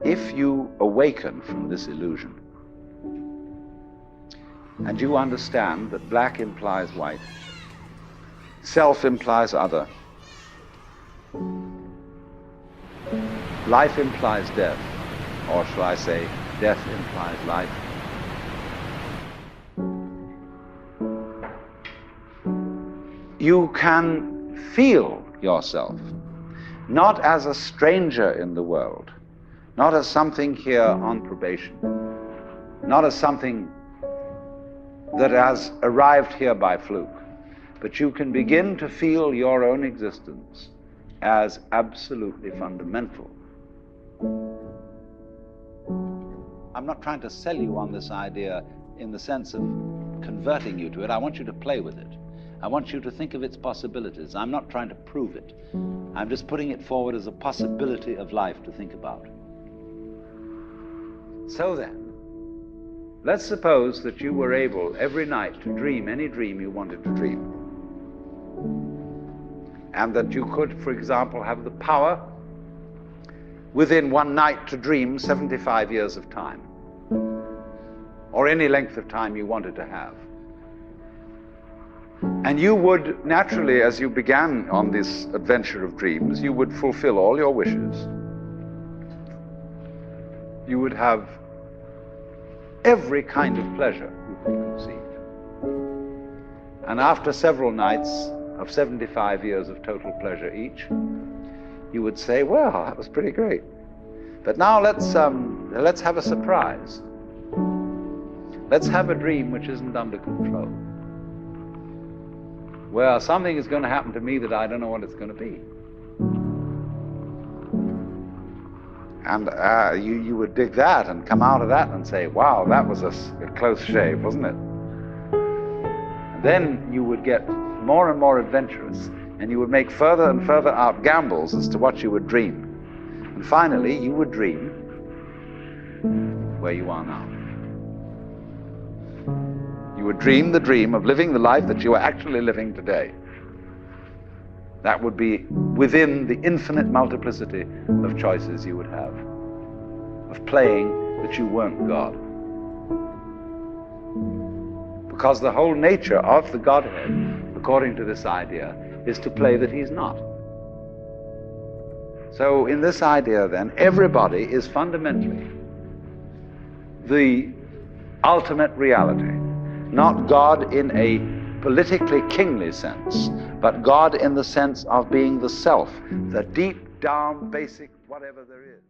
if you awaken from this illusion, and you understand that black implies white, self implies other, life implies death, or shall I say, death implies life, you can feel yourself not as a stranger in the world, not as something here on probation, not as something that has arrived here by fluke, but you can begin to feel your own existence as absolutely fundamental. I'm not trying to sell you on this idea in the sense of converting you to it. I want you to play with it. I want you to think of its possibilities. I'm not trying to prove it. I'm just putting it forward as a possibility of life to think about. So then, let's suppose that you were able every night to dream any dream you wanted to dream. And that you could, for example, have the power within one night to dream 75 years of time, or any length of time you wanted to have. And you would naturally, as you began on this adventure of dreams, you would fulfill all your wishes. You would have every kind of pleasure you could conceive. And after several nights of 75 years of total pleasure each, you would say, well, that was pretty great. But now let's have a surprise. Let's have a dream which isn't under control. Well, something is going to happen to me that I don't know what it's going to be. And you would dig that and come out of that and say, wow, that was a close shave, wasn't it? And then you would get more and more adventurous, and you would make further and further out gambles as to what you would dream. And finally, you would dream where you are now. You would dream the dream of living the life that you are actually living today. That would be within the infinite multiplicity of choices you would have, of playing that you weren't God. Because the whole nature of the Godhead, according to this idea, is to play that he's not. So in this idea then, everybody is fundamentally the ultimate reality. Not God in a politically kingly sense, but God in the sense of being the self, the deep down basic whatever there is.